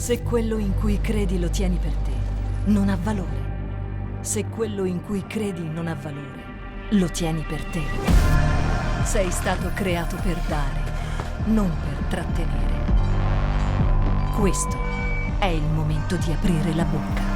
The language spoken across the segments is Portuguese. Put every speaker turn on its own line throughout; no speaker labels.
Se quello in cui credi lo tieni per te, non ha valore. Se quello in cui credi non ha valore, lo tieni per te. Sei stato creato per dare, non per trattenere. Questo è il momento di aprire la bocca.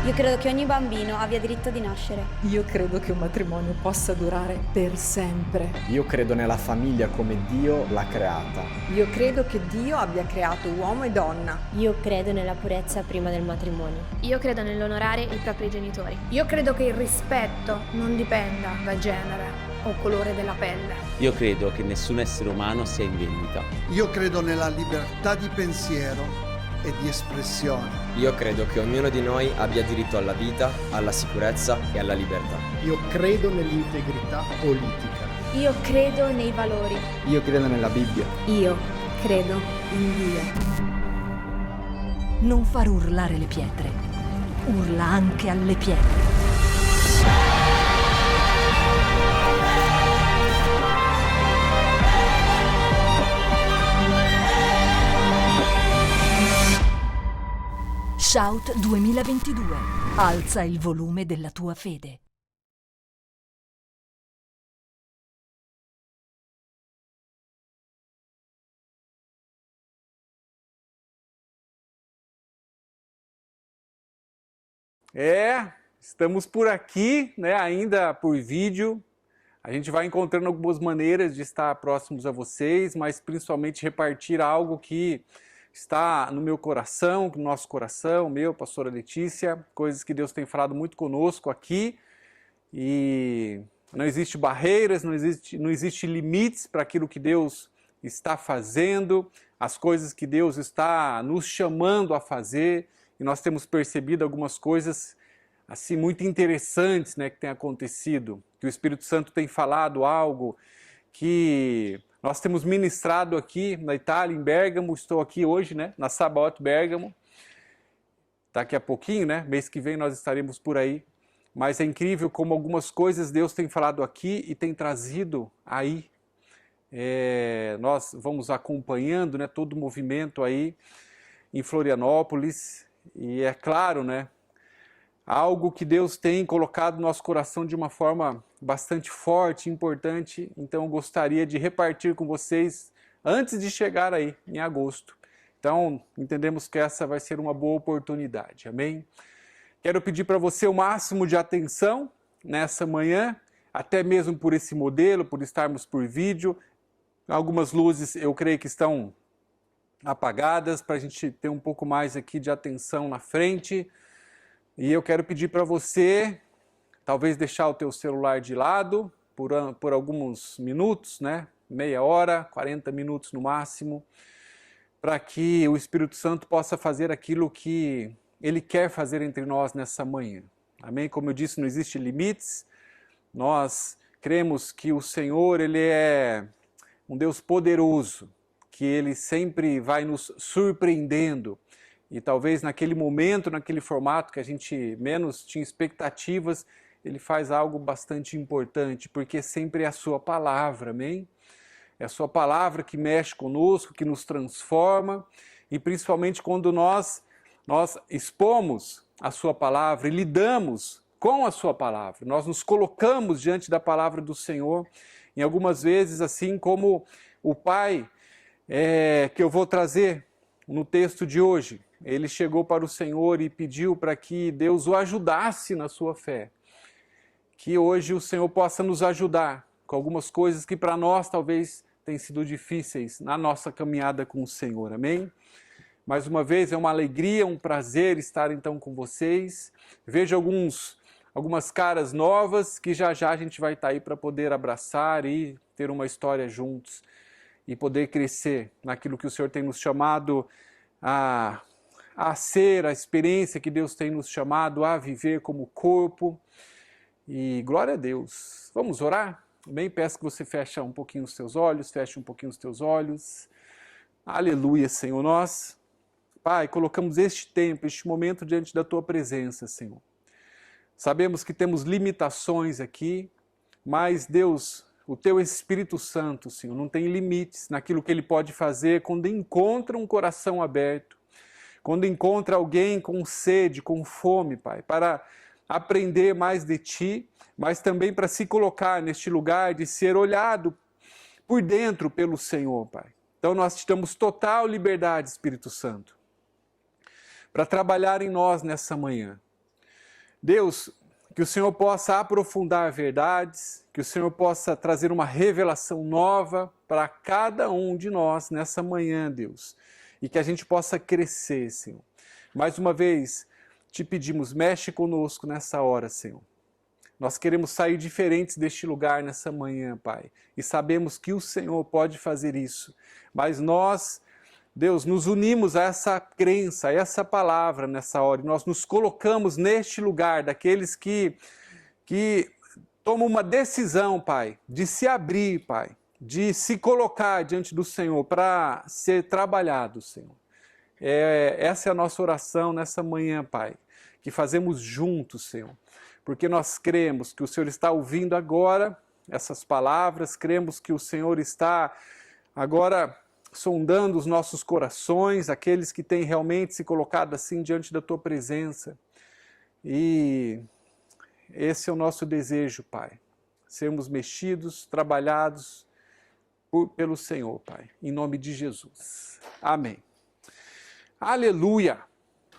Io credo che ogni bambino abbia diritto di nascere.
Io credo che un matrimonio possa durare per sempre.
Io credo nella famiglia come Dio l'ha creata.
Io credo che Dio abbia creato uomo e donna.
Io credo nella purezza prima del matrimonio.
Io credo nell'onorare i propri genitori.
Io credo che il rispetto non dipenda da genere o colore della pelle.
Io credo che nessun essere umano sia in vendita.
Io credo nella libertà di pensiero e di espressione.
Io credo che ognuno di noi abbia diritto alla vita, alla sicurezza e alla libertà.
Io credo nell'integrità politica.
Io credo nei valori.
Io credo nella Bibbia.
Io credo in Dio.
Non far urlare le pietre, urla anche alle pietre. Shout 2022. Alza il volume della tua fede.
Estamos por aqui, né, ainda por vídeo. A gente vai encontrando algumas maneiras de estar próximos a vocês, mas principalmente repartir algo que está no meu coração, no nosso coração, meu, pastora Letícia, coisas que Deus tem falado muito conosco aqui, e não existe barreiras, não existe limites para aquilo que Deus está fazendo, as coisas que Deus está nos chamando a fazer, e nós temos percebido algumas coisas assim muito interessantes, né, que tem acontecido, que o Espírito Santo tem falado algo que nós temos ministrado aqui na Itália, em Bérgamo. Estou aqui hoje, né, na Sabaoth Bérgamo. Daqui a pouquinho, né, mês que vem nós estaremos por aí. Mas é incrível como algumas coisas Deus tem falado aqui e tem trazido aí. Nós vamos acompanhando, né, todo o movimento aí em Florianópolis. E é claro, né, algo que Deus tem colocado no nosso coração de uma forma bastante forte, importante. Então eu gostaria de repartir com vocês antes de chegar aí, em agosto. Então entendemos que essa vai ser uma boa oportunidade, amém? Quero pedir para você o máximo de atenção nessa manhã, até mesmo por esse modelo, por estarmos por vídeo. Algumas luzes eu creio que estão apagadas, para a gente ter um pouco mais aqui de atenção na frente. E eu quero pedir para você, talvez deixar o teu celular de lado por alguns minutos, né? Meia hora, 40 minutos no máximo, para que o Espírito Santo possa fazer aquilo que Ele quer fazer entre nós nessa manhã. Amém? Como eu disse, não existe limites. Nós cremos que o Senhor, Ele é um Deus poderoso, que Ele sempre vai nos surpreendendo. E talvez naquele momento, naquele formato que a gente menos tinha expectativas, Ele faz algo bastante importante, porque sempre é a sua palavra, amém? É a sua palavra que mexe conosco, que nos transforma, e principalmente quando nós expomos a sua palavra e lidamos com a sua palavra, nós nos colocamos diante da palavra do Senhor, e algumas vezes, assim como o pai que eu vou trazer no texto de hoje, ele chegou para o Senhor e pediu para que Deus o ajudasse na sua fé. Que hoje o Senhor possa nos ajudar com algumas coisas que para nós talvez tenham sido difíceis na nossa caminhada com o Senhor. Amém? Mais uma vez é uma alegria, um prazer estar então com vocês. Vejo algumas caras novas que já a gente vai estar aí para poder abraçar e ter uma história juntos e poder crescer naquilo que o Senhor tem nos chamado a ser, a experiência que Deus tem nos chamado a viver como corpo. E glória a Deus. Vamos orar? Bem, peço que você feche um pouquinho os teus olhos, feche um pouquinho os teus olhos. Aleluia, Senhor. Nós, Pai, colocamos este tempo, este momento diante da Tua presença, Senhor. Sabemos que temos limitações aqui, mas Deus, o Teu Espírito Santo, Senhor, não tem limites naquilo que Ele pode fazer quando encontra um coração aberto, quando encontra alguém com sede, com fome, Pai, para aprender mais de Ti, mas também para se colocar neste lugar de ser olhado por dentro pelo Senhor, Pai. Então nós te damos total liberdade, Espírito Santo, para trabalhar em nós nessa manhã. Deus, que o Senhor possa aprofundar verdades, que o Senhor possa trazer uma revelação nova para cada um de nós nessa manhã, Deus. E que a gente possa crescer, Senhor. Mais uma vez, te pedimos, mexe conosco nessa hora, Senhor. Nós queremos sair diferentes deste lugar nessa manhã, Pai. E sabemos que o Senhor pode fazer isso. Mas nós, Deus, nos unimos a essa crença, a essa palavra nessa hora. E nós nos colocamos neste lugar daqueles que tomam uma decisão, Pai, de se abrir, Pai, de se colocar diante do Senhor para ser trabalhado, Senhor. Essa é a nossa oração nessa manhã, Pai, que fazemos juntos, Senhor. Porque nós cremos que o Senhor está ouvindo agora essas palavras, cremos que o Senhor está agora sondando os nossos corações, aqueles que têm realmente se colocado assim diante da Tua presença. E esse é o nosso desejo, Pai, sermos mexidos, trabalhados pelo Senhor, Pai, em nome de Jesus. Amém. Aleluia!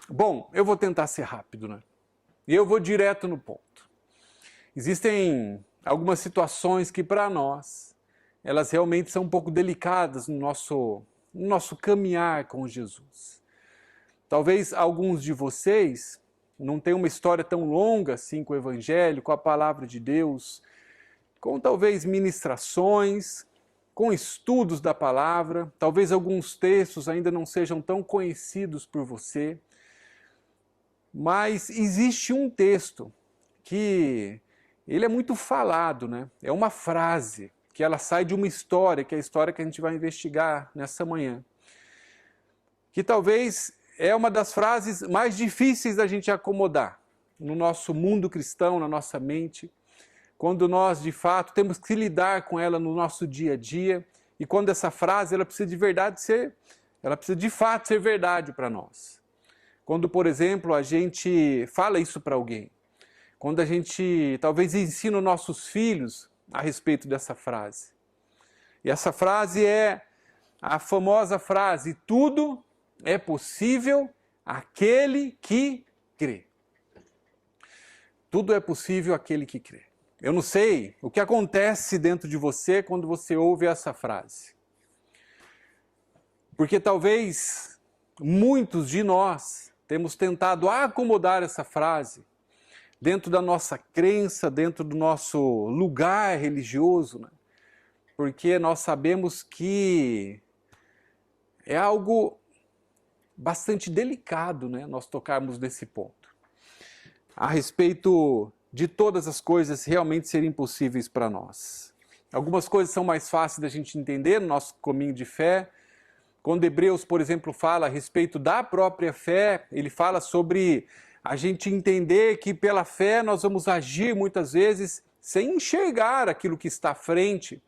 Bom, eu vou tentar ser rápido, né? E eu vou direto no ponto. Existem algumas situações que para nós, elas realmente são um pouco delicadas no nosso caminhar com Jesus. Talvez alguns de vocês não tenham uma história tão longa assim com o Evangelho, com a Palavra de Deus, com talvez ministrações, com estudos da Palavra, talvez alguns textos ainda não sejam tão conhecidos por você. Mas existe um texto que ele é muito falado, né? É uma frase que ela sai de uma história, que é a história que a gente vai investigar nessa manhã. Que talvez é uma das frases mais difíceis da gente acomodar no nosso mundo cristão, na nossa mente, quando nós de fato temos que lidar com ela no nosso dia a dia, e quando essa frase ela precisa de fato ser verdade para nós. Quando, por exemplo, a gente fala isso para alguém. Quando a gente talvez ensina os nossos filhos a respeito dessa frase. E essa frase é a famosa frase: tudo é possível àquele que crê. Tudo é possível àquele que crê. Eu não sei o que acontece dentro de você quando você ouve essa frase. Porque talvez muitos de nós temos tentado acomodar essa frase dentro da nossa crença, dentro do nosso lugar religioso, né? Porque nós sabemos que é algo bastante delicado, né? Nós tocarmos nesse ponto. A respeito de todas as coisas realmente serem impossíveis para nós. Algumas coisas são mais fáceis da gente entender no nosso caminho de fé. Quando Hebreus, por exemplo, fala a respeito da própria fé, ele fala sobre a gente entender que pela fé nós vamos agir muitas vezes sem enxergar aquilo que está à frente,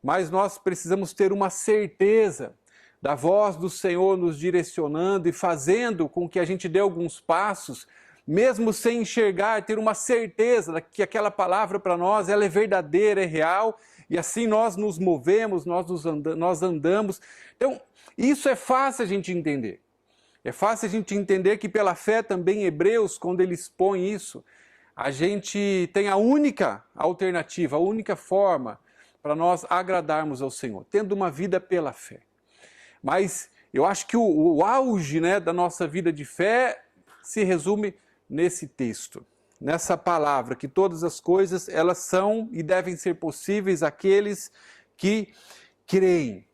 mas nós precisamos ter uma certeza da voz do Senhor nos direcionando e fazendo com que a gente dê alguns passos, mesmo sem enxergar, ter uma certeza que aquela palavra para nós ela é verdadeira, é real, e assim nós nos movemos, nós andamos. Então, isso é fácil a gente entender. É fácil a gente entender que pela fé também Hebreus, quando ele expõe isso, a gente tem a única alternativa, a única forma para nós agradarmos ao Senhor, tendo uma vida pela fé. Mas eu acho que o auge, né, da nossa vida de fé se resume nesse texto, nessa palavra, que todas as coisas elas são e devem ser possíveis àqueles que creem.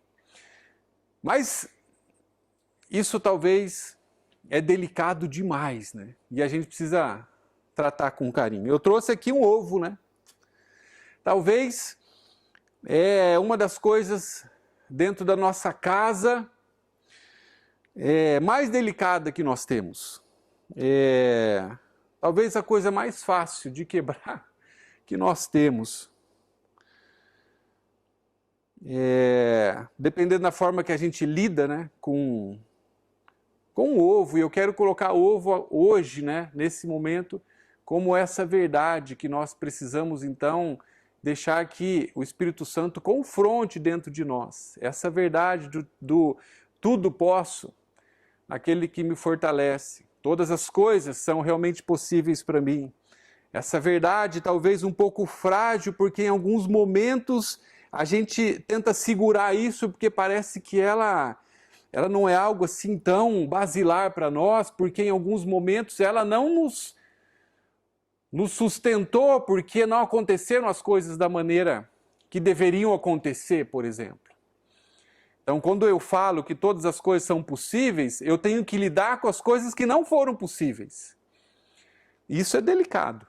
Mas isso talvez é delicado demais, né? E a gente precisa tratar com carinho. Eu trouxe aqui um ovo, né? Talvez é uma das coisas dentro da nossa casa mais delicada que nós temos. Talvez a coisa mais fácil de quebrar que nós temos. Dependendo da forma que a gente lida, né, com com o ovo, e eu quero colocar ovo hoje, né, nesse momento, como essa verdade que nós precisamos, então, deixar que o Espírito Santo confronte dentro de nós. Essa verdade do tudo posso, aquele que me fortalece. Todas as coisas são realmente possíveis para mim. Essa verdade talvez um pouco frágil, porque em alguns momentos a gente tenta segurar isso, porque parece que ela não é algo assim tão basilar para nós, porque em alguns momentos ela não nos sustentou, porque não aconteceram as coisas da maneira que deveriam acontecer, por exemplo. Então, quando eu falo que todas as coisas são possíveis, eu tenho que lidar com as coisas que não foram possíveis. Isso é delicado.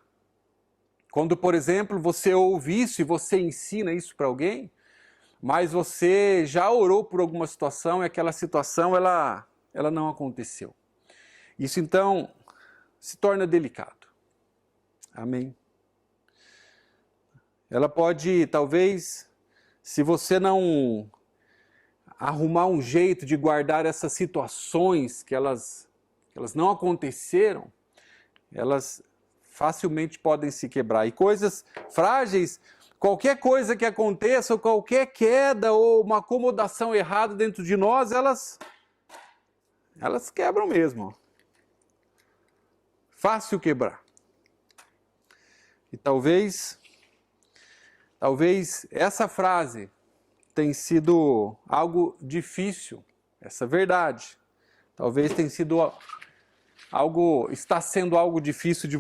Quando, por exemplo, você ouve isso e você ensina isso para alguém, mas você já orou por alguma situação e aquela situação ela não aconteceu. Isso, então, se torna delicado. Amém? Ela pode, talvez, se você não arrumar um jeito de guardar essas situações que elas não aconteceram, elas facilmente podem se quebrar. E coisas frágeis, qualquer coisa que aconteça, ou qualquer queda, ou uma acomodação errada dentro de nós, elas quebram mesmo. Fácil quebrar. E talvez essa frase tenha sido algo difícil, essa verdade. Talvez tenha sido está sendo algo difícil de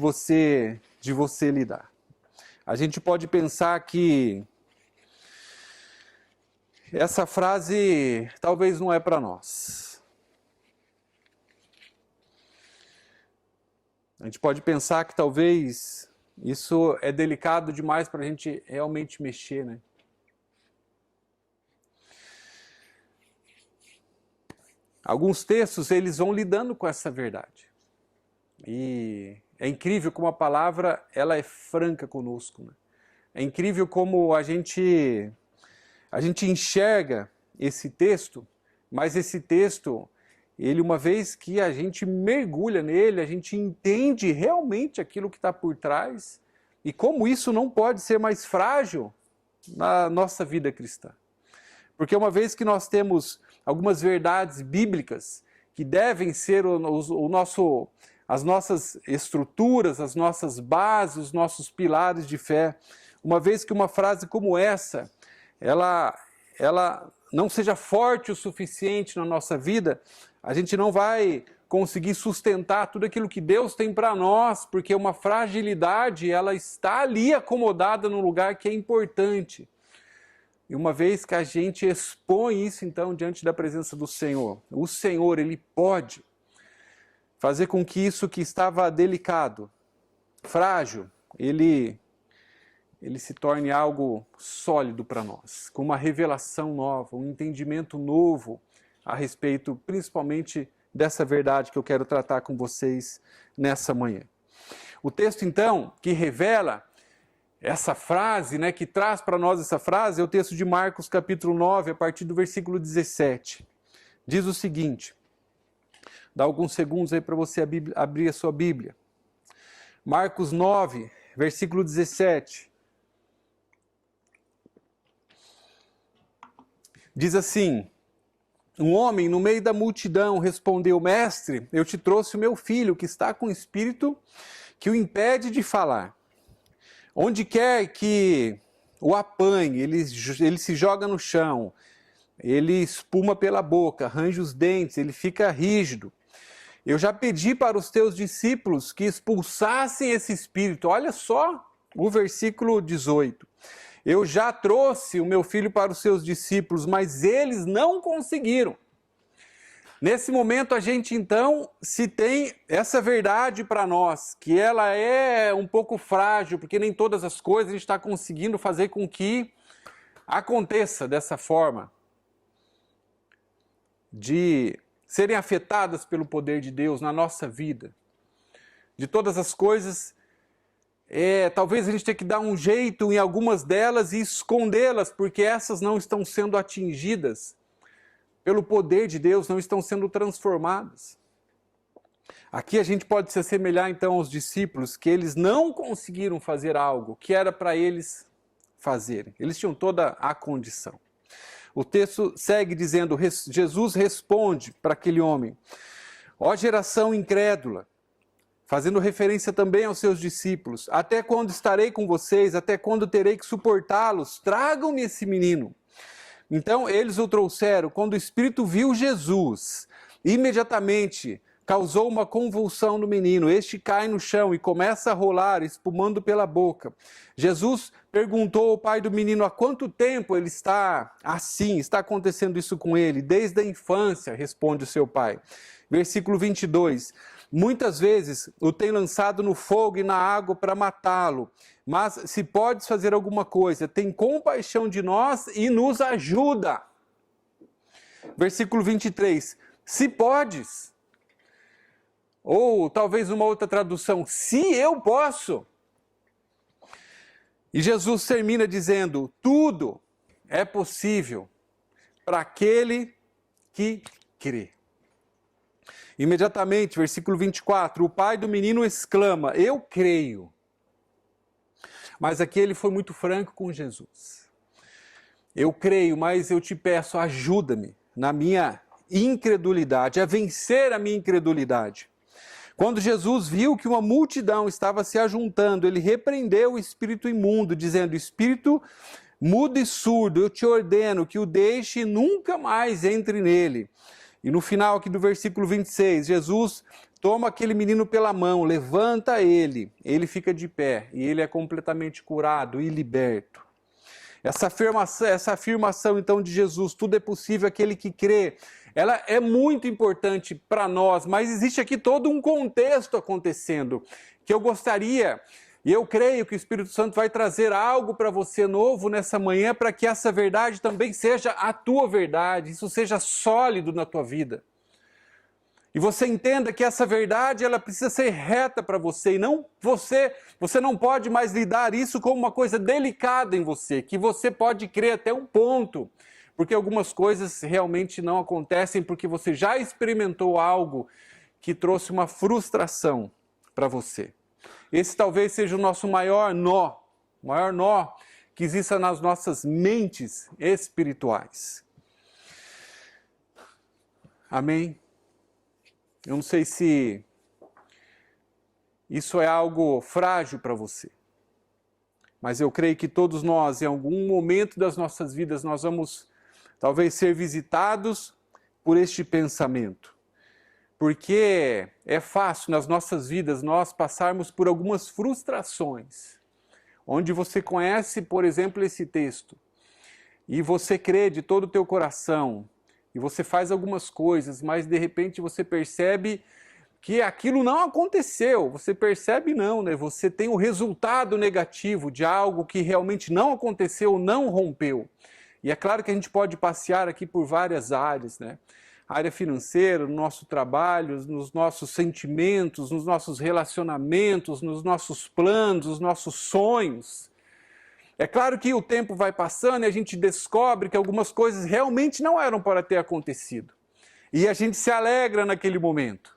você lidar. A gente pode pensar que essa frase talvez não é para nós. A gente pode pensar que talvez isso é delicado demais para a gente realmente mexer, né? Alguns textos, eles vão lidando com essa verdade. E é incrível como a palavra, ela é franca conosco, né? É incrível como a gente enxerga esse texto, mas esse texto, ele, uma vez que a gente mergulha nele, a gente entende realmente aquilo que está por trás e como isso não pode ser mais frágil na nossa vida cristã. Porque uma vez que nós temos algumas verdades bíblicas que devem ser as nossas estruturas, as nossas bases, os nossos pilares de fé, uma vez que uma frase como essa, ela não seja forte o suficiente na nossa vida, a gente não vai conseguir sustentar tudo aquilo que Deus tem para nós, porque uma fragilidade, ela está ali acomodada num lugar que é importante. E uma vez que a gente expõe isso, então, diante da presença do Senhor, o Senhor, Ele pode fazer com que isso que estava delicado, frágil, ele se torne algo sólido para nós, com uma revelação nova, um entendimento novo a respeito, principalmente, dessa verdade que eu quero tratar com vocês nessa manhã. O texto, então, que revela essa frase, né, que traz para nós essa frase, é o texto de Marcos capítulo 9, a partir do versículo 17. Diz o seguinte, dá alguns segundos aí para você abrir a sua Bíblia. Marcos 9, versículo 17. Diz assim, um homem no meio da multidão respondeu, mestre, eu te trouxe o meu filho que está com espírito que o impede de falar. Onde quer que o apanhe, ele se joga no chão, ele espuma pela boca, arranja os dentes, ele fica rígido. Eu já pedi para os teus discípulos que expulsassem esse espírito. Olha só o versículo 18. Eu já trouxe o meu filho para os seus discípulos, mas eles não conseguiram. Nesse momento a gente então se tem essa verdade para nós, que ela é um pouco frágil, porque nem todas as coisas a gente está conseguindo fazer com que aconteça dessa forma, de serem afetadas pelo poder de Deus na nossa vida. De todas as coisas, talvez a gente tenha que dar um jeito em algumas delas e escondê-las, porque essas não estão sendo atingidas pelo poder de Deus, não estão sendo transformadas. Aqui a gente pode se assemelhar então aos discípulos, que eles não conseguiram fazer algo que era para eles fazerem. Eles tinham toda a condição. O texto segue dizendo, Jesus responde para aquele homem, ó geração incrédula, fazendo referência também aos seus discípulos, até quando estarei com vocês, até quando terei que suportá-los? Tragam-me esse menino. Então eles o trouxeram. Quando o Espírito viu Jesus, imediatamente causou uma convulsão no menino. Este cai no chão e começa a rolar, espumando pela boca. Jesus perguntou ao pai do menino há quanto tempo ele está assim, está acontecendo isso com ele. Desde a infância, responde o seu pai. Versículo 22. Muitas vezes o tem lançado no fogo e na água para matá-lo. Mas se podes fazer alguma coisa, tem compaixão de nós e nos ajuda. Versículo 23. Se podes. Ou talvez uma outra tradução, se eu posso. E Jesus termina dizendo, tudo é possível para aquele que crê. Imediatamente, versículo 24, o pai do menino exclama, eu creio. Mas aqui ele foi muito franco com Jesus. Eu creio, mas eu te peço, ajuda-me na minha incredulidade, a vencer a minha incredulidade. Quando Jesus viu que uma multidão estava se ajuntando, ele repreendeu o espírito imundo, dizendo, espírito mudo e surdo, eu te ordeno que o deixe e nunca mais entre nele. E no final aqui do versículo 26, Jesus toma aquele menino pela mão, levanta ele fica de pé e ele é completamente curado e liberto. Essa afirmação então de Jesus, tudo é possível aquele que crê, ela é muito importante para nós, mas existe aqui todo um contexto acontecendo, que eu gostaria, e eu creio que o Espírito Santo vai trazer algo para você novo nessa manhã, para que essa verdade também seja a tua verdade, isso seja sólido na tua vida. E você entenda que essa verdade, ela precisa ser reta para você, e não você não pode mais lidar isso como uma coisa delicada em você, que você pode crer até um ponto, porque algumas coisas realmente não acontecem, porque você já experimentou algo que trouxe uma frustração para você. Esse talvez seja o nosso maior nó que exista nas nossas mentes espirituais. Amém? Eu não sei se isso é algo frágil para você, mas eu creio que todos nós, em algum momento das nossas vidas, nós vamos talvez ser visitados por este pensamento. Porque é fácil nas nossas vidas nós passarmos por algumas frustrações, onde você conhece, por exemplo, esse texto, e você crê de todo o teu coração, e você faz algumas coisas, mas de repente você percebe que aquilo não aconteceu. Você percebe não, né? Você tem o resultado negativo de algo que realmente não aconteceu, não rompeu. E é claro que a gente pode passear aqui por várias áreas, né? A área financeira, no nosso trabalho, nos nossos sentimentos, nos nossos relacionamentos, nos nossos planos, nos nossos sonhos. É claro que o tempo vai passando e a gente descobre que algumas coisas realmente não eram para ter acontecido. E a gente se alegra naquele momento.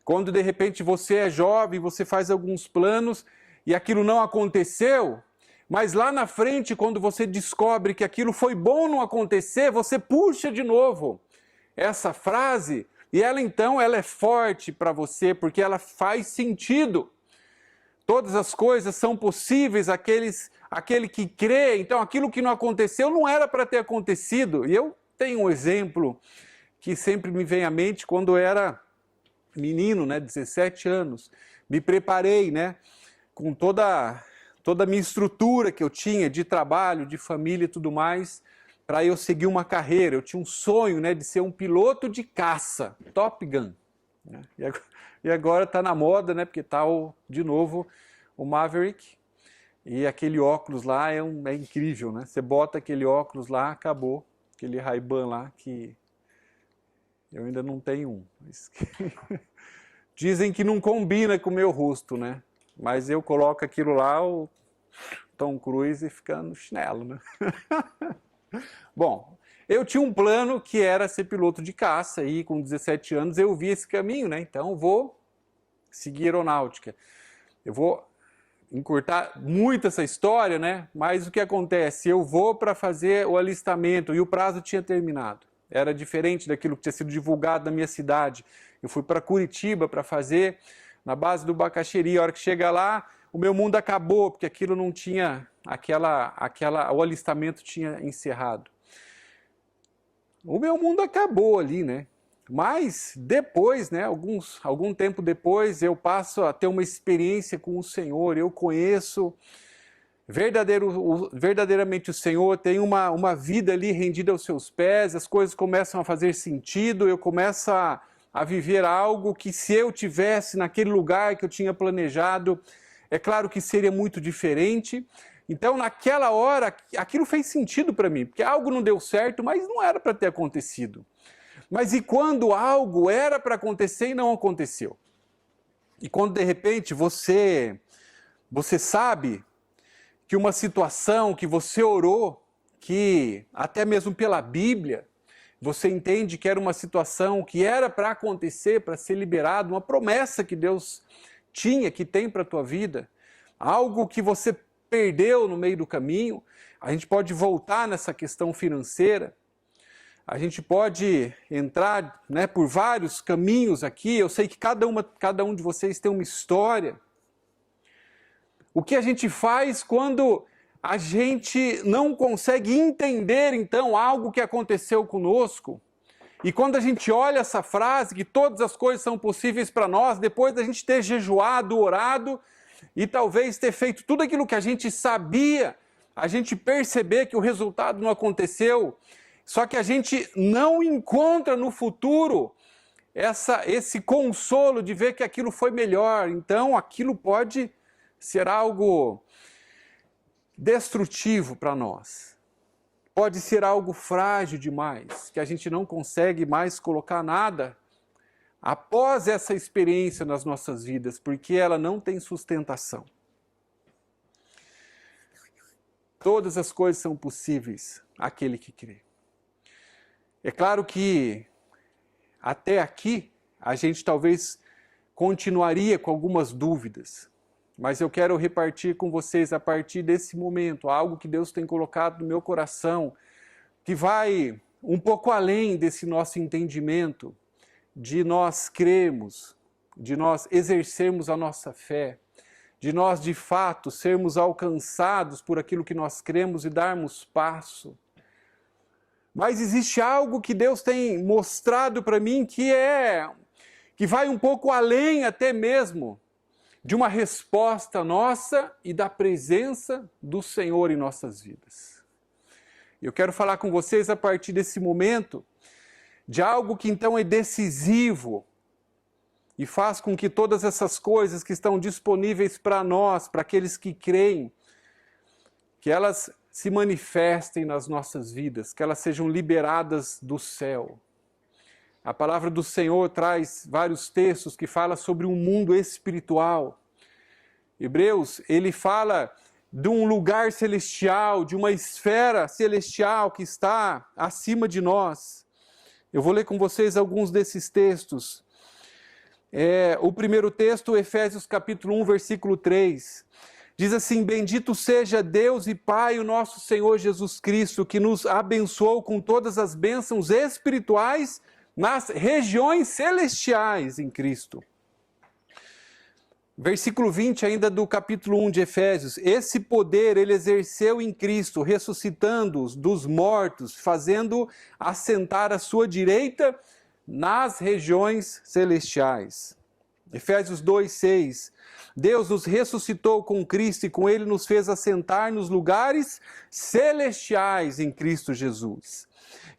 Quando de repente você é jovem, você faz alguns planos e aquilo não aconteceu, mas lá na frente, quando você descobre que aquilo foi bom não acontecer, você puxa de novo essa frase e ela então é forte para você porque ela faz sentido. Todas as coisas são possíveis aquele que crê, então aquilo que não aconteceu não era para ter acontecido. E eu tenho um exemplo que sempre me vem à mente quando eu era menino, né, 17 anos. Me preparei, né, com toda a minha estrutura que eu tinha de trabalho, de família e tudo mais, para eu seguir uma carreira. Eu tinha um sonho, né, de ser um piloto de caça, Top Gun. Né? E agora está na moda, né, porque está de novo o Maverick. E aquele óculos lá é incrível, né? Você bota aquele óculos lá, acabou. Aquele Ray-Ban lá que eu ainda não tenho um. Dizem que não combina com o meu rosto, né? Mas eu coloco aquilo lá, o Tom Cruise fica no chinelo, né? Bom, eu tinha um plano que era ser piloto de caça e com 17 anos eu vi esse caminho, né? Então vou seguir aeronáutica. Eu vou encurtar muito essa história, né? Mas o que acontece? Eu vou para fazer o alistamento e o prazo tinha terminado. Era diferente daquilo que tinha sido divulgado na minha cidade. Eu fui para Curitiba para fazer na base do Bacaxeri. A hora que chega lá, o meu mundo acabou, porque aquilo não tinha, o alistamento tinha encerrado. O meu mundo acabou ali, né? Mas depois, né, algum tempo depois, eu passo a ter uma experiência com o Senhor, eu conheço verdadeiramente o Senhor, tenho uma vida ali rendida aos seus pés, as coisas começam a fazer sentido, eu começo a viver algo que, se eu tivesse naquele lugar que eu tinha planejado, é claro que seria muito diferente. Então, naquela hora, aquilo fez sentido para mim, porque algo não deu certo, mas não era para ter acontecido. Mas e quando algo era para acontecer e não aconteceu? E quando de repente você sabe que uma situação que você orou, que até mesmo pela Bíblia, você entende que era uma situação que era para acontecer, para ser liberado, uma promessa que Deus tinha, que tem para a tua vida, algo que você perdeu no meio do caminho. A gente pode voltar nessa questão financeira, a gente pode entrar, né, por vários caminhos aqui. Eu sei que cada um de vocês tem uma história. O que a gente faz quando a gente não consegue entender, então, algo que aconteceu conosco? E quando a gente olha essa frase, que todas as coisas são possíveis para nós, depois da gente ter jejuado, orado, e talvez ter feito tudo aquilo que a gente sabia, a gente perceber que o resultado não aconteceu, só que a gente não encontra no futuro esse consolo de ver que aquilo foi melhor. Então aquilo pode ser algo destrutivo para nós. Pode ser algo frágil demais, que a gente não consegue mais colocar nada após essa experiência nas nossas vidas, porque ela não tem sustentação. Todas as coisas são possíveis àquele que crê. É claro que até aqui a gente talvez continuaria com algumas dúvidas, mas eu quero repartir com vocês a partir desse momento algo que Deus tem colocado no meu coração, que vai um pouco além desse nosso entendimento, de nós crermos, de nós exercermos a nossa fé, de nós de fato sermos alcançados por aquilo que nós cremos e darmos passo. Mas existe algo que Deus tem mostrado para mim que vai um pouco além até mesmo de uma resposta nossa e da presença do Senhor em nossas vidas. Eu quero falar com vocês a partir desse momento de algo que então é decisivo e faz com que todas essas coisas que estão disponíveis para nós, para aqueles que creem, que elas se manifestem nas nossas vidas, que elas sejam liberadas do céu. A palavra do Senhor traz vários textos que falam sobre um mundo espiritual. Hebreus, ele fala de um lugar celestial, de uma esfera celestial que está acima de nós. Eu vou ler com vocês alguns desses textos. O primeiro texto, Efésios capítulo 1, versículo 3. Diz assim: bendito seja Deus e Pai, o nosso Senhor Jesus Cristo, que nos abençoou com todas as bênçãos espirituais nas regiões celestiais em Cristo. Versículo 20 ainda do capítulo 1 de Efésios. Esse poder ele exerceu em Cristo, ressuscitando-os dos mortos, fazendo assentar à sua direita nas regiões celestiais. Efésios 2:6. Deus nos ressuscitou com Cristo e com Ele nos fez assentar nos lugares celestiais em Cristo Jesus.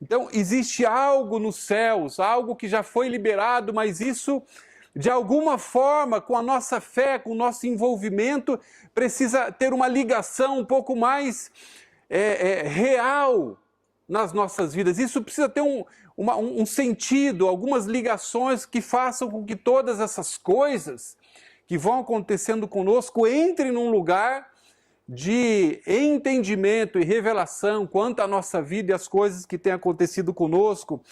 Então, existe algo nos céus, algo que já foi liberado, mas isso, de alguma forma, com a nossa fé, com o nosso envolvimento, precisa ter uma ligação um pouco mais real nas nossas vidas. Isso precisa ter um sentido, algumas ligações que façam com que todas essas coisas que vão acontecendo conosco entrem num lugar de entendimento e revelação quanto à nossa vida e as coisas que têm acontecido conosco.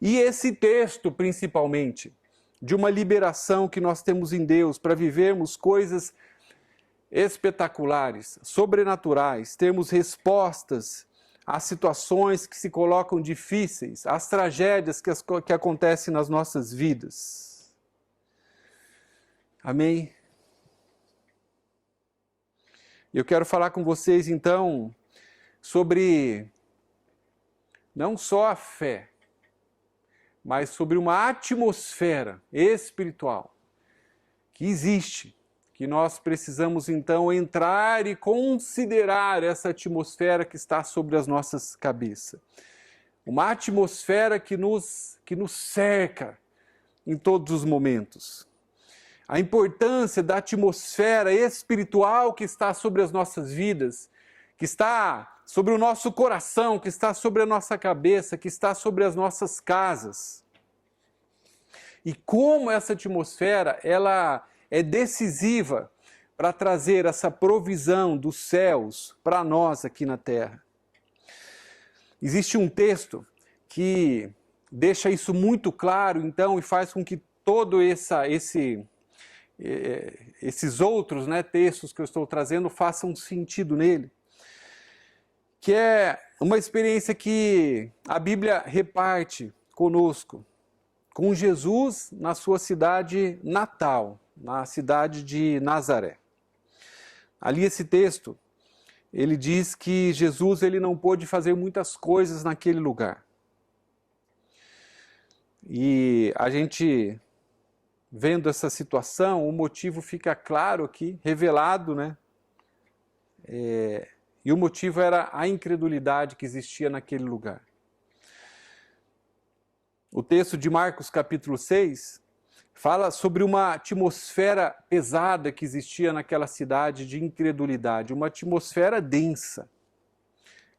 E esse texto, principalmente, de uma liberação que nós temos em Deus para vivermos coisas espetaculares, sobrenaturais, termos respostas às situações que se colocam difíceis, às tragédias que acontecem nas nossas vidas. Amém? Eu quero falar com vocês então sobre não só a fé, mas sobre uma atmosfera espiritual que existe, que nós precisamos então entrar e considerar essa atmosfera que está sobre as nossas cabeças. Uma atmosfera que nos cerca em todos os momentos. A importância da atmosfera espiritual que está sobre as nossas vidas, que está sobre o nosso coração, que está sobre a nossa cabeça, que está sobre as nossas casas. E como essa atmosfera, ela é decisiva para trazer essa provisão dos céus para nós aqui na terra. Existe um texto que deixa isso muito claro, então, e faz com que todo esses outros textos que eu estou trazendo façam sentido nele, que é uma experiência que a Bíblia reparte conosco, com Jesus na sua cidade natal, na cidade de Nazaré. Ali esse texto, ele diz que Jesus ele não pôde fazer muitas coisas naquele lugar. E a gente, vendo essa situação, o motivo fica claro aqui, revelado, né? E o motivo era a incredulidade que existia naquele lugar. O texto de Marcos capítulo 6 fala sobre uma atmosfera pesada que existia naquela cidade de incredulidade, uma atmosfera densa.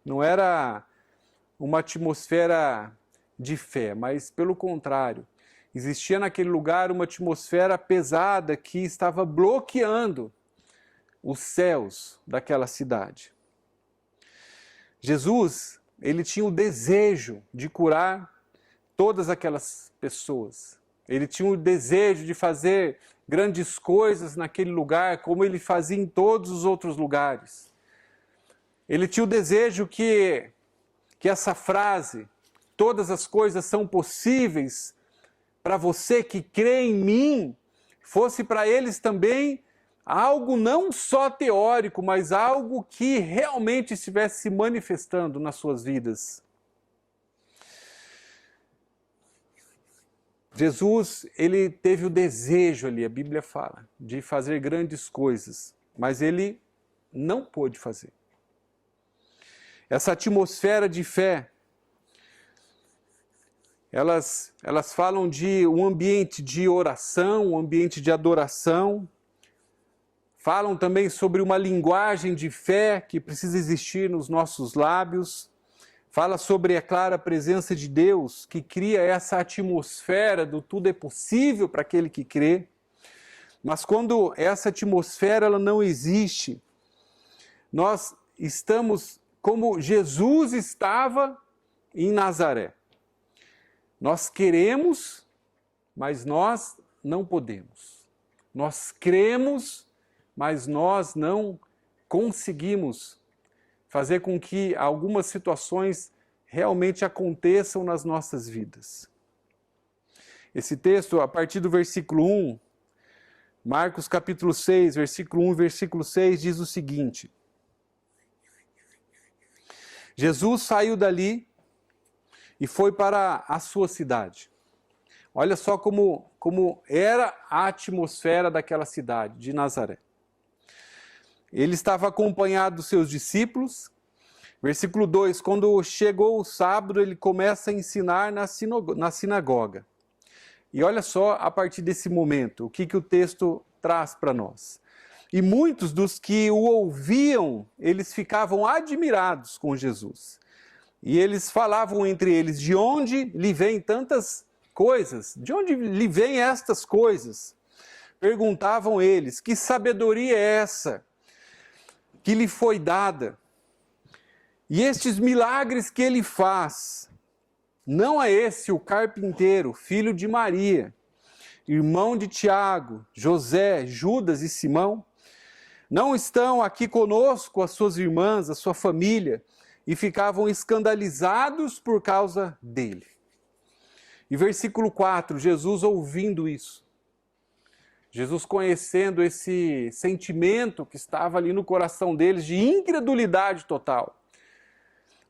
Não era uma atmosfera de fé, mas pelo contrário, existia naquele lugar uma atmosfera pesada que estava bloqueando os céus daquela cidade. Jesus, ele tinha o desejo de curar todas aquelas pessoas. Ele tinha o desejo de fazer grandes coisas naquele lugar, como ele fazia em todos os outros lugares. Ele tinha o desejo que essa frase, todas as coisas são possíveis para você que crê em mim, fosse para eles também algo não só teórico, mas algo que realmente estivesse se manifestando nas suas vidas. Jesus, ele teve o desejo ali, a Bíblia fala, de fazer grandes coisas, mas ele não pôde fazer. Essa atmosfera de fé, elas falam de um ambiente de oração, um ambiente de adoração, falam também sobre uma linguagem de fé que precisa existir nos nossos lábios, fala sobre a clara presença de Deus que cria essa atmosfera do tudo é possível para aquele que crê. Mas quando essa atmosfera ela não existe, nós estamos como Jesus estava em Nazaré. Nós queremos, mas nós não podemos. Nós cremos, mas nós não conseguimos fazer com que algumas situações realmente aconteçam nas nossas vidas. Esse texto, a partir do versículo 1, Marcos capítulo 6, versículo 1 e versículo 6, diz o seguinte: Jesus saiu dali e foi para a sua cidade. Olha só como era a atmosfera daquela cidade, de Nazaré. Ele estava acompanhado dos seus discípulos. Versículo 2, quando chegou o sábado, ele começa a ensinar na sinagoga. E olha só, a partir desse momento, o que o texto traz para nós. E muitos dos que o ouviam, eles ficavam admirados com Jesus. E eles falavam entre eles, de onde lhe vêm tantas coisas? De onde lhe vêm estas coisas? Perguntavam eles, que sabedoria é essa que lhe foi dada? E estes milagres que ele faz, não é esse o carpinteiro, filho de Maria, irmão de Tiago, José, Judas e Simão? Não estão aqui conosco as suas irmãs, a sua família, e ficavam escandalizados por causa dele. E versículo 4, Jesus ouvindo isso, Jesus conhecendo esse sentimento que estava ali no coração deles de incredulidade total.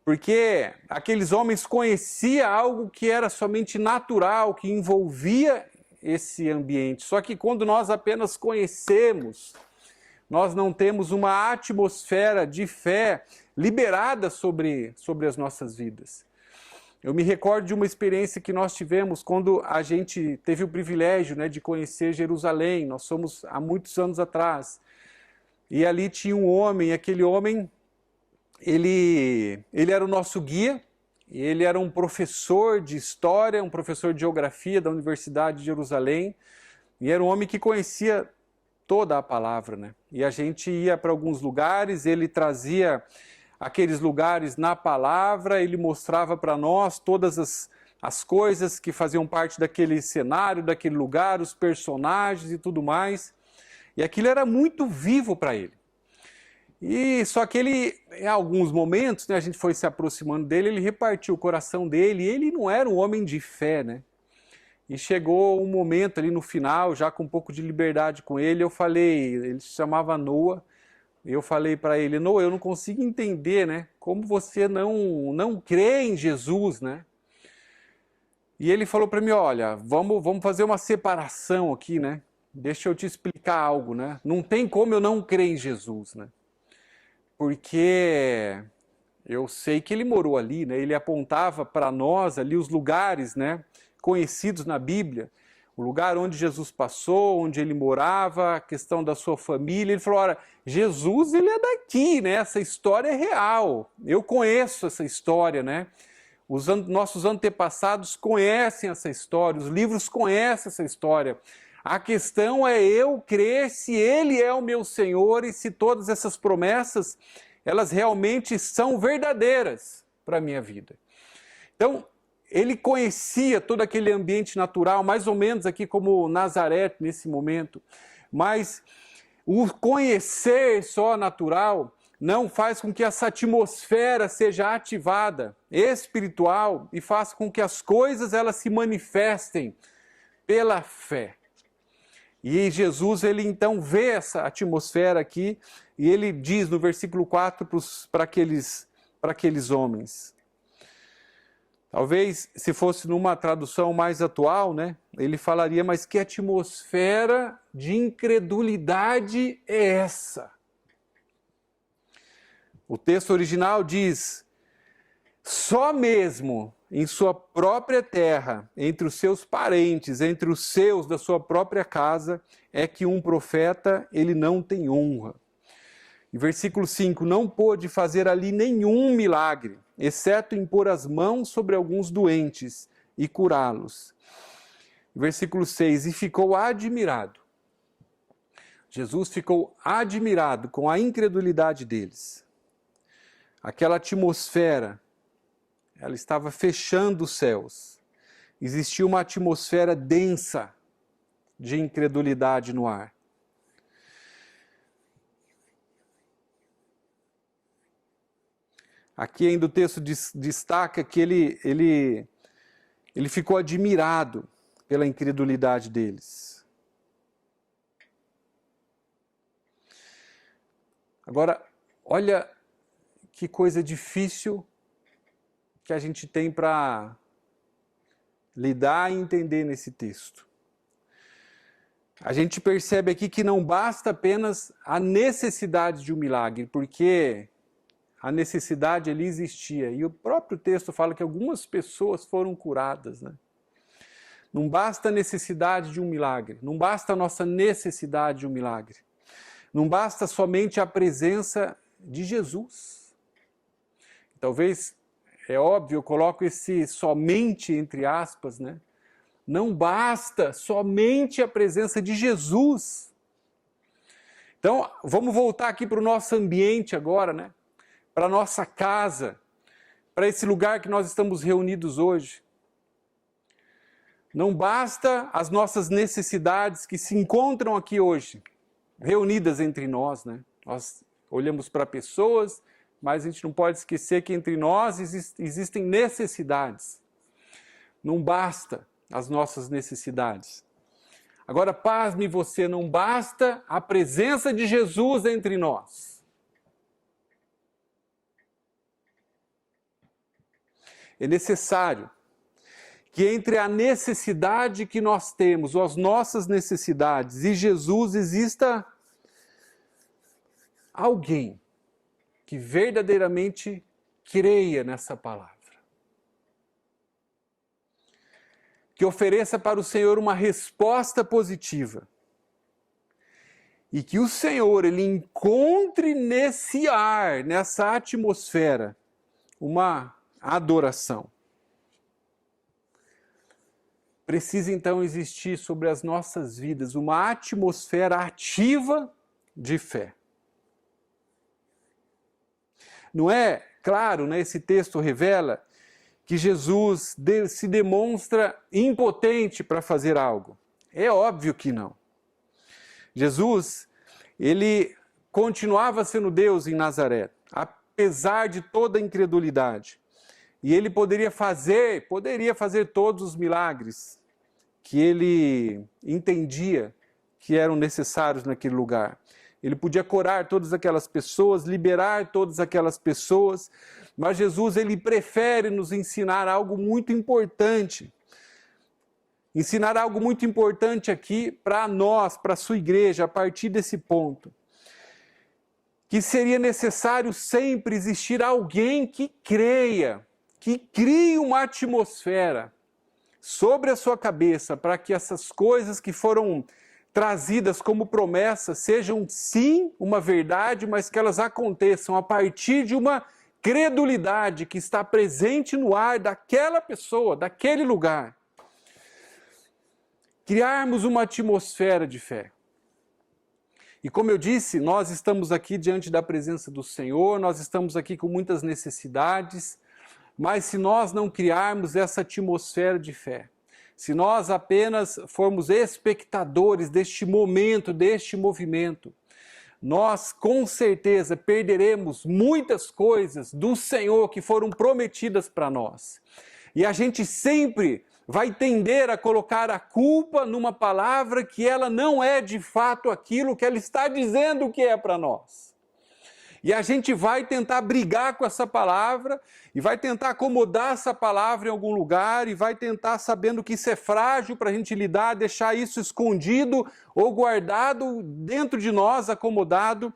Porque aqueles homens conheciam algo que era somente natural, que envolvia esse ambiente. Só que quando nós apenas conhecemos, nós não temos uma atmosfera de fé liberada sobre as nossas vidas. Eu me recordo de uma experiência que nós tivemos quando a gente teve o privilégio, né, de conhecer Jerusalém. Nós fomos há muitos anos atrás. E ali tinha um homem, aquele homem, ele era o nosso guia, ele era um professor de história, um professor de geografia da Universidade de Jerusalém, e era um homem que conhecia toda a palavra, né? E a gente ia para alguns lugares, ele trazia aqueles lugares na palavra, ele mostrava para nós todas as coisas que faziam parte daquele cenário, daquele lugar, os personagens e tudo mais. E aquilo era muito vivo para ele. E só que ele, em alguns momentos, né, a gente foi se aproximando dele, ele repartiu o coração dele, e ele não era um homem de fé, né? E chegou um momento ali no final, já com um pouco de liberdade com ele, eu falei, ele se chamava Noah, eu falei para ele, Noah, eu não consigo entender, né, como você não crê em Jesus, né? E ele falou para mim, olha, vamos fazer uma separação aqui, né? Deixa eu te explicar algo, né? Não tem como eu não crer em Jesus, né? Porque eu sei que ele morou ali, né? Ele apontava para nós ali os lugares, né, conhecidos na Bíblia, o lugar onde Jesus passou, onde ele morava, a questão da sua família. Ele falou, olha, Jesus, ele é daqui, né? Essa história é real. Eu conheço essa história, né? Os nossos antepassados conhecem essa história, os livros conhecem essa história. A questão é eu crer se Ele é o meu Senhor e se todas essas promessas, elas realmente são verdadeiras para a minha vida. Então, ele conhecia todo aquele ambiente natural, mais ou menos aqui como Nazaré nesse momento, mas o conhecer só natural não faz com que essa atmosfera seja ativada, espiritual, e faça com que as coisas elas se manifestem pela fé. E Jesus, ele então vê essa atmosfera aqui, e ele diz no versículo 4 para aqueles homens. Talvez, se fosse numa tradução mais atual, né, ele falaria, mas que atmosfera de incredulidade é essa? O texto original diz, só mesmo em sua própria terra, entre os seus parentes, entre os seus da sua própria casa, é que um profeta, ele não tem honra. E versículo 5, não pôde fazer ali nenhum milagre, exceto impor as mãos sobre alguns doentes e curá-los. Versículo 6, e ficou admirado. Jesus ficou admirado com a incredulidade deles. Aquela atmosfera, ela estava fechando os céus. Existia uma atmosfera densa de incredulidade no ar. Aqui ainda o texto destaca que ele ficou admirado pela incredulidade deles. Agora, olha que coisa difícil que a gente tem para lidar e entender nesse texto. A gente percebe aqui que não basta apenas a necessidade de um milagre, porque a necessidade ali existia. E o próprio texto fala que algumas pessoas foram curadas, né? Não basta a necessidade de um milagre, não basta a nossa necessidade de um milagre. Não basta somente a presença de Jesus. Talvez, é óbvio, eu coloco esse somente entre aspas, né? Não basta somente a presença de Jesus. Então, vamos voltar aqui para o nosso ambiente agora, né? Para a nossa casa, para esse lugar que nós estamos reunidos hoje. Não basta as nossas necessidades que se encontram aqui hoje, reunidas entre nós, né? Nós olhamos para pessoas, mas a gente não pode esquecer que entre nós existem necessidades. Não basta as nossas necessidades. Agora, pasme você, não basta a presença de Jesus entre nós. É necessário que entre a necessidade que nós temos, ou as nossas necessidades, e Jesus exista alguém que verdadeiramente creia nessa palavra. Que ofereça para o Senhor uma resposta positiva. E que o Senhor, Ele encontre nesse ar, nessa atmosfera, uma adoração. Precisa então existir sobre as nossas vidas uma atmosfera ativa de fé. Não é, claro, né, esse texto revela que Jesus se demonstra impotente para fazer algo. É óbvio que não. Jesus, ele continuava sendo Deus em Nazaré, apesar de toda a incredulidade. E ele poderia fazer todos os milagres que ele entendia que eram necessários naquele lugar. Ele podia curar todas aquelas pessoas, liberar todas aquelas pessoas, mas Jesus, ele prefere nos ensinar algo muito importante. Ensinar algo muito importante aqui para nós, para a sua igreja, a partir desse ponto. Que seria necessário sempre existir alguém que creia, que crie uma atmosfera sobre a sua cabeça, para que essas coisas que foram trazidas como promessa sejam sim uma verdade, mas que elas aconteçam a partir de uma credulidade que está presente no ar daquela pessoa, daquele lugar. Criarmos uma atmosfera de fé. E como eu disse, nós estamos aqui diante da presença do Senhor, nós estamos aqui com muitas necessidades, mas se nós não criarmos essa atmosfera de fé, se nós apenas formos espectadores deste momento, deste movimento, nós com certeza perderemos muitas coisas do Senhor que foram prometidas para nós. E a gente sempre vai tender a colocar a culpa numa palavra que ela não é de fato aquilo que ela está dizendo que é para nós. E a gente vai tentar brigar com essa palavra, e vai tentar acomodar essa palavra em algum lugar, e vai tentar, sabendo que isso é frágil para a gente lidar, deixar isso escondido ou guardado dentro de nós, acomodado.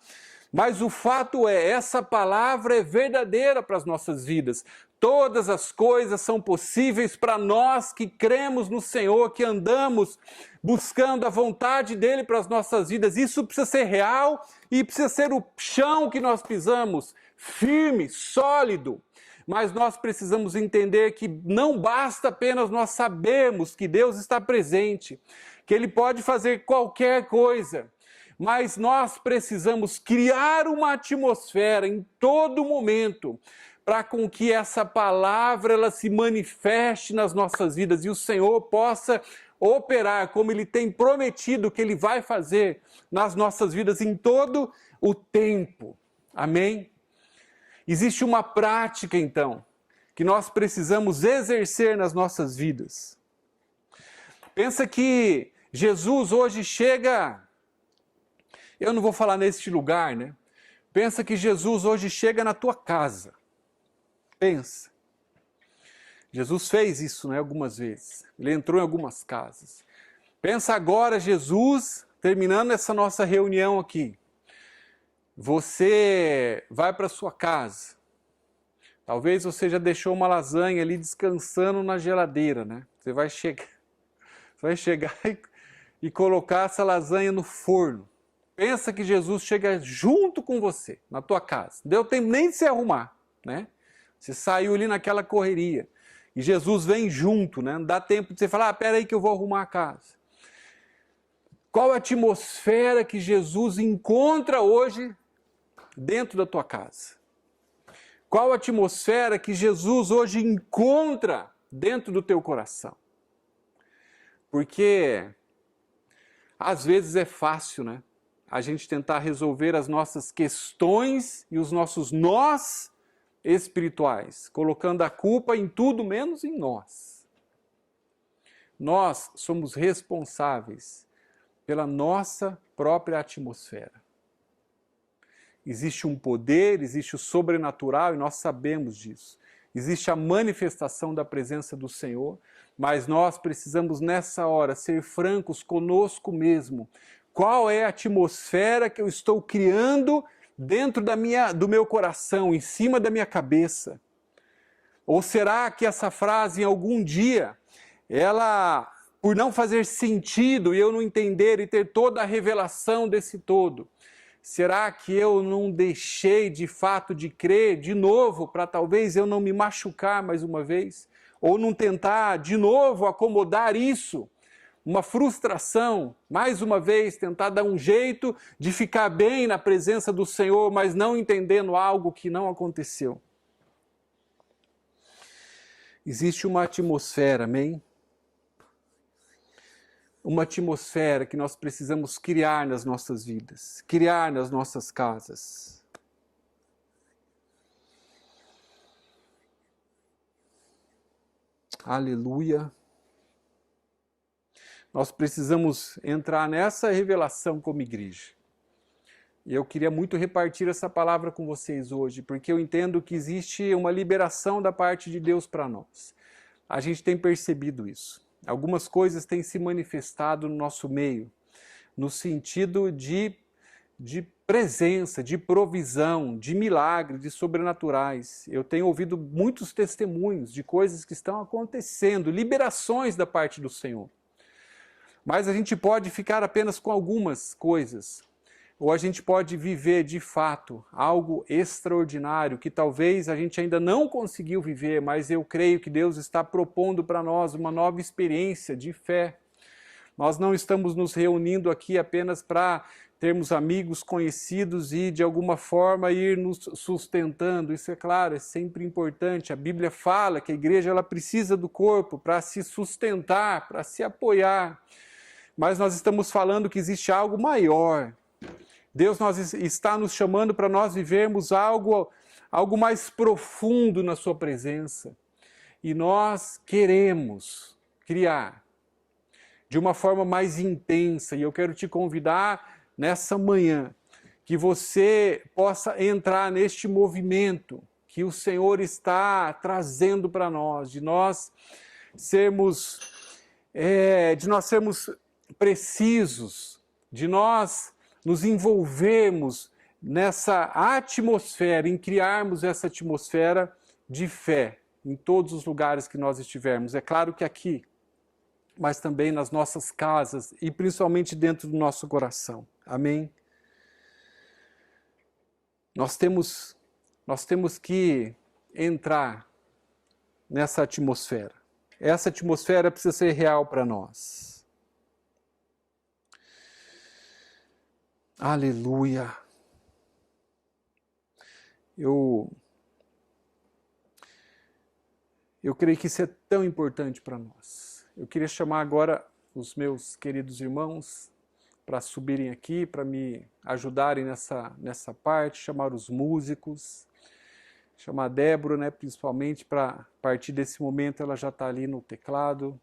Mas o fato é, essa palavra é verdadeira para as nossas vidas. Todas as coisas são possíveis para nós que cremos no Senhor, que andamos buscando a vontade dEle para as nossas vidas. Isso precisa ser real e precisa ser o chão que nós pisamos, firme, sólido. Mas nós precisamos entender que não basta apenas nós sabermos que Deus está presente, que Ele pode fazer qualquer coisa. Mas nós precisamos criar uma atmosfera em todo momento para com que essa palavra ela se manifeste nas nossas vidas e o Senhor possa operar como Ele tem prometido que Ele vai fazer nas nossas vidas em todo o tempo. Amém? Existe uma prática, então, que nós precisamos exercer nas nossas vidas. Pensa que Jesus hoje chega... Eu não vou falar neste lugar, né? Pensa que Jesus hoje chega na tua casa. Pensa. Jesus fez isso, né, algumas vezes. Ele entrou em algumas casas. Pensa agora Jesus, terminando essa nossa reunião aqui. Você vai para sua casa. Talvez você já deixou uma lasanha ali descansando na geladeira, né? Você vai chegar e colocar essa lasanha no forno. Pensa que Jesus chega junto com você, na tua casa. Não deu tempo nem de se arrumar, né? Você saiu ali naquela correria. E Jesus vem junto, né? Não dá tempo de você falar, espera aí que eu vou arrumar a casa. Qual a atmosfera que Jesus encontra hoje dentro da tua casa? Qual a atmosfera que Jesus hoje encontra dentro do teu coração? Porque às vezes é fácil, né? A gente tentar resolver as nossas questões e os nossos nós espirituais, colocando a culpa em tudo menos em nós. Nós somos responsáveis pela nossa própria atmosfera. Existe um poder, existe o sobrenatural e nós sabemos disso. Existe a manifestação da presença do Senhor, mas nós precisamos nessa hora ser francos conosco mesmo. Qual é a atmosfera que eu estou criando dentro do meu coração, em cima da minha cabeça? Ou será que essa frase em algum dia, ela, por não fazer sentido e eu não entender e ter toda a revelação desse todo, será que eu não deixei de fato de crer de novo para talvez eu não me machucar mais uma vez? Ou não tentar de novo acomodar isso? Uma frustração, mais uma vez, tentar dar um jeito de ficar bem na presença do Senhor, mas não entendendo algo que não aconteceu. Existe uma atmosfera, amém? Uma atmosfera que nós precisamos criar nas nossas vidas, criar nas nossas casas. Aleluia. Nós precisamos entrar nessa revelação como igreja. E eu queria muito repartir essa palavra com vocês hoje, porque eu entendo que existe uma liberação da parte de Deus para nós. A gente tem percebido isso. Algumas coisas têm se manifestado no nosso meio, no sentido de presença, de provisão, de milagre, de sobrenaturais. Eu tenho ouvido muitos testemunhos de coisas que estão acontecendo, liberações da parte do Senhor. Mas a gente pode ficar apenas com algumas coisas, ou a gente pode viver de fato algo extraordinário que talvez a gente ainda não conseguiu viver, mas eu creio que Deus está propondo para nós uma nova experiência de fé. Nós não estamos nos reunindo aqui apenas para termos amigos conhecidos e de alguma forma ir nos sustentando. Isso é claro, é sempre importante. A Bíblia fala que a igreja ela precisa do corpo para se sustentar, para se apoiar. Mas nós estamos falando que existe algo maior. Deus está nos chamando para nós vivermos algo mais profundo na sua presença. E nós queremos criar de uma forma mais intensa. E eu quero te convidar nessa manhã que você possa entrar neste movimento que o Senhor está trazendo para nós, de nós sermos precisos, de nós nos envolvermos nessa atmosfera, em criarmos essa atmosfera de fé em todos os lugares que nós estivermos. É claro que aqui, mas também nas nossas casas e principalmente dentro do nosso coração. Amém? Nós temos que entrar nessa atmosfera. Essa atmosfera precisa ser real para nós. Aleluia! Eu creio que isso é tão importante para nós. Eu queria chamar agora os meus queridos irmãos para subirem aqui, para me ajudarem nessa parte, chamar os músicos, chamar a Débora, né, principalmente, para a partir desse momento ela já está ali no teclado.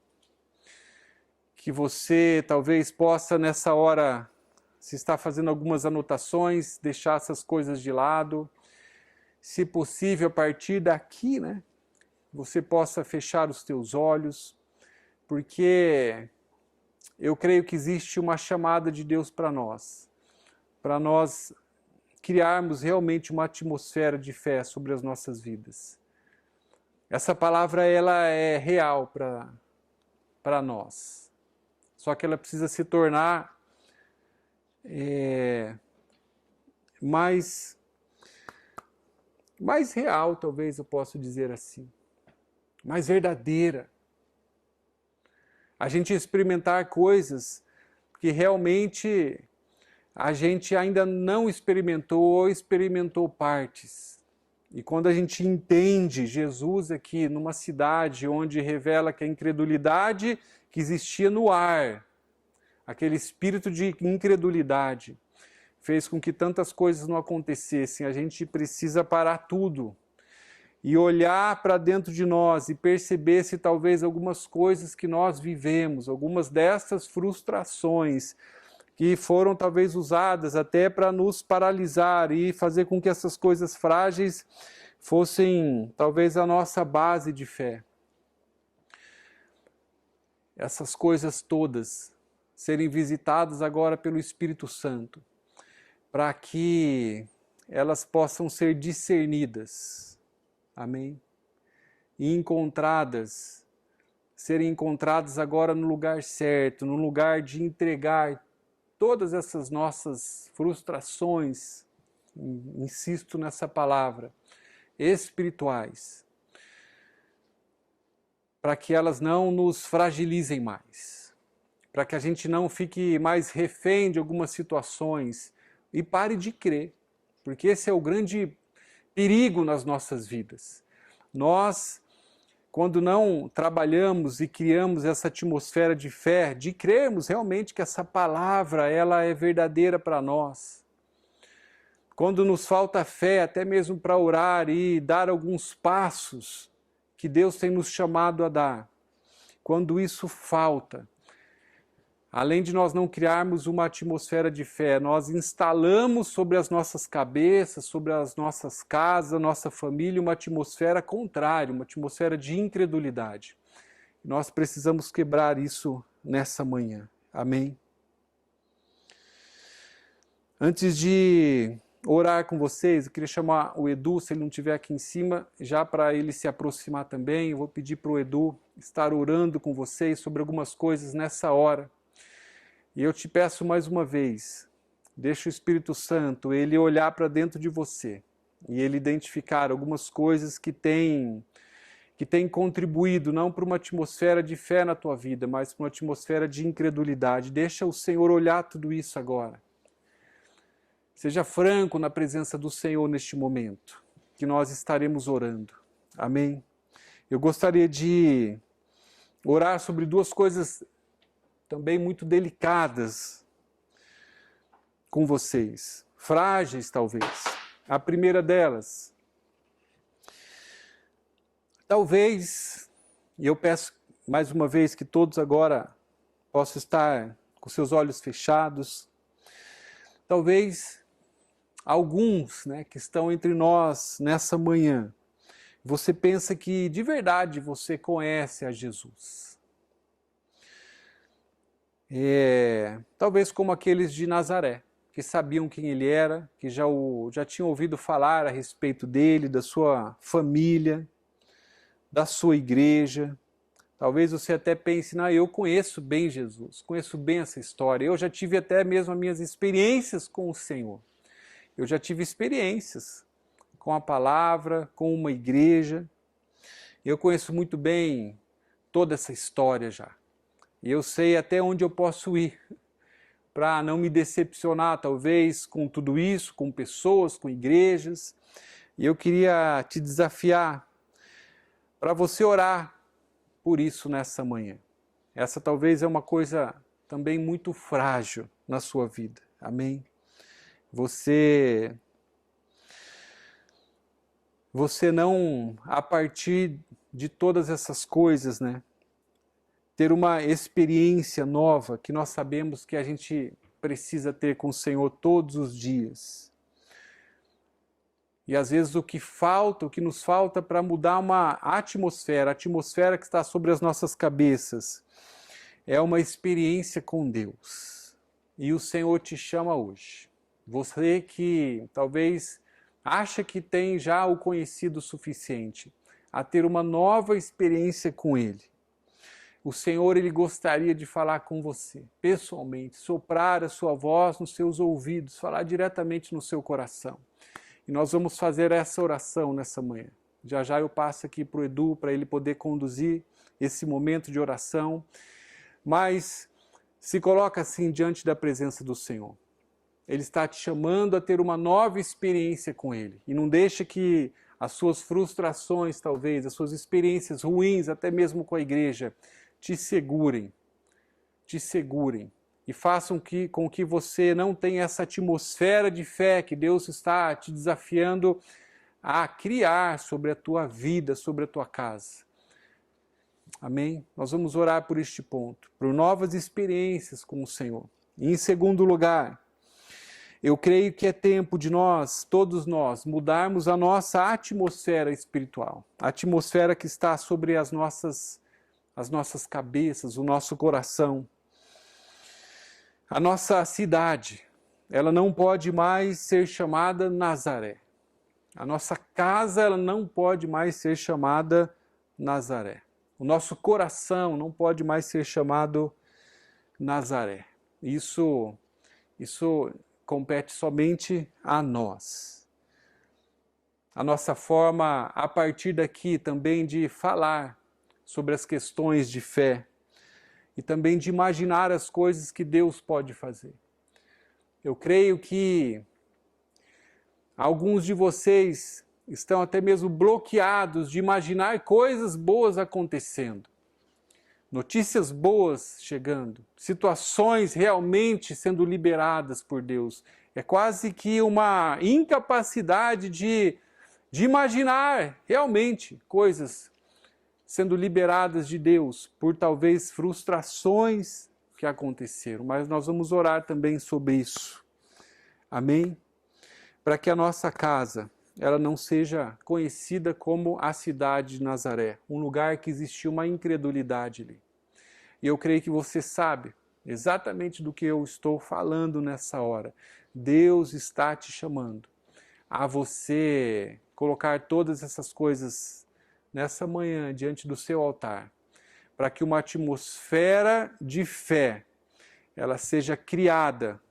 Que você talvez possa nessa hora, se está fazendo algumas anotações, deixar essas coisas de lado. Se possível, a partir daqui, né, você possa fechar os teus olhos, porque eu creio que existe uma chamada de Deus para nós criarmos realmente uma atmosfera de fé sobre as nossas vidas. Essa palavra ela é real para nós, só que ela precisa se tornar mais real, talvez eu possa dizer assim, mais verdadeira. A gente experimentar coisas que realmente a gente ainda não experimentou ou experimentou partes. E quando a gente entende Jesus aqui numa cidade onde revela que a incredulidade que existia no ar, aquele espírito de incredulidade, fez com que tantas coisas não acontecessem. A gente precisa parar tudo e olhar para dentro de nós e perceber se talvez algumas coisas que nós vivemos, algumas dessas frustrações que foram talvez usadas até para nos paralisar e fazer com que essas coisas frágeis fossem talvez a nossa base de fé. Essas coisas todas serem visitadas agora pelo Espírito Santo, para que elas possam ser discernidas, amém? E serem encontradas agora no lugar certo, no lugar de entregar todas essas nossas frustrações, insisto nessa palavra, espirituais, para que elas não nos fragilizem mais, para que a gente não fique mais refém de algumas situações e pare de crer, porque esse é o grande perigo nas nossas vidas. Nós, quando não trabalhamos e criamos essa atmosfera de fé, de crermos realmente que essa palavra ela é verdadeira para nós, quando nos falta fé até mesmo para orar e dar alguns passos que Deus tem nos chamado a dar, quando isso falta, além de nós não criarmos uma atmosfera de fé, nós instalamos sobre as nossas cabeças, sobre as nossas casas, a nossa família, uma atmosfera contrária, uma atmosfera de incredulidade. Nós precisamos quebrar isso nessa manhã. Amém? Antes de orar com vocês, eu queria chamar o Edu, se ele não estiver aqui em cima, já para ele se aproximar também. Eu vou pedir para o Edu estar orando com vocês sobre algumas coisas nessa hora. E eu te peço mais uma vez, deixa o Espírito Santo, ele olhar para dentro de você e ele identificar algumas coisas que têm contribuído não para uma atmosfera de fé na tua vida, mas para uma atmosfera de incredulidade. Deixa o Senhor olhar tudo isso agora. Seja franco na presença do Senhor neste momento, que nós estaremos orando. Amém? Eu gostaria de orar sobre duas coisas também muito delicadas com vocês, frágeis talvez. A primeira delas, talvez, e eu peço mais uma vez que todos agora possam estar com seus olhos fechados, talvez alguns, que estão entre nós nessa manhã, você pensa que de verdade você conhece a Jesus. Talvez como aqueles de Nazaré, que sabiam quem ele era, que já tinham ouvido falar a respeito dele, da sua família, da sua igreja. Talvez você até pense, eu conheço bem Jesus, conheço bem essa história, eu já tive até mesmo as minhas experiências com o Senhor. Eu já tive experiências com a palavra, com uma igreja. Eu conheço muito bem toda essa história já. E eu sei até onde eu posso ir para não me decepcionar, talvez, com tudo isso, com pessoas, com igrejas. E eu queria te desafiar para você orar por isso nessa manhã. Essa talvez é uma coisa também muito frágil na sua vida. Amém? Você não, a partir de todas essas coisas, ter uma experiência nova que nós sabemos que a gente precisa ter com o Senhor todos os dias. E às vezes o que nos falta para mudar uma atmosfera, a atmosfera que está sobre as nossas cabeças, é uma experiência com Deus. E o Senhor te chama hoje. Você que talvez acha que tem já o conhecido suficiente, a ter uma nova experiência com Ele. O Senhor, Ele gostaria de falar com você, pessoalmente, soprar a sua voz nos seus ouvidos, falar diretamente no seu coração. E nós vamos fazer essa oração nessa manhã. Já já eu passo aqui para o Edu, para ele poder conduzir esse momento de oração. Mas se coloca assim diante da presença do Senhor. Ele está te chamando a ter uma nova experiência com Ele. E não deixa que as suas frustrações, talvez, as suas experiências ruins, até mesmo com a igreja, te segurem. te segurem e façam com que você não tenha essa atmosfera de fé que Deus está te desafiando a criar sobre a tua vida, sobre a tua casa. Amém? Nós vamos orar por este ponto, por novas experiências com o Senhor. E em segundo lugar, eu creio que é tempo de nós, todos nós, mudarmos a nossa atmosfera espiritual. A atmosfera que está sobre as nossas cabeças, o nosso coração. A nossa cidade, ela não pode mais ser chamada Nazaré. A nossa casa, ela não pode mais ser chamada Nazaré. O nosso coração não pode mais ser chamado Nazaré. Isso compete somente a nós. A nossa forma, a partir daqui, também de falar sobre as questões de fé e também de imaginar as coisas que Deus pode fazer. Eu creio que alguns de vocês estão até mesmo bloqueados de imaginar coisas boas acontecendo. Notícias boas chegando, situações realmente sendo liberadas por Deus. É quase que uma incapacidade de imaginar realmente coisas sendo liberadas de Deus por talvez frustrações que aconteceram. Mas nós vamos orar também sobre isso. Amém? Para que a nossa casa ela não seja conhecida como a cidade de Nazaré, um lugar que existia uma incredulidade ali. E eu creio que você sabe exatamente do que eu estou falando nessa hora. Deus está te chamando a você colocar todas essas coisas nessa manhã diante do seu altar, para que uma atmosfera de fé ela seja criada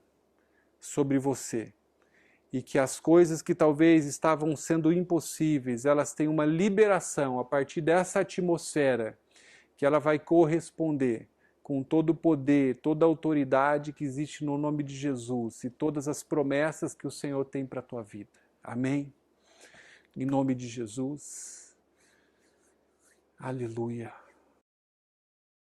sobre você. E que as coisas que talvez estavam sendo impossíveis, elas tenham uma liberação a partir dessa atmosfera, que ela vai corresponder com todo o poder, toda a autoridade que existe no nome de Jesus e todas as promessas que o Senhor tem para a tua vida. Amém? Em nome de Jesus. Aleluia.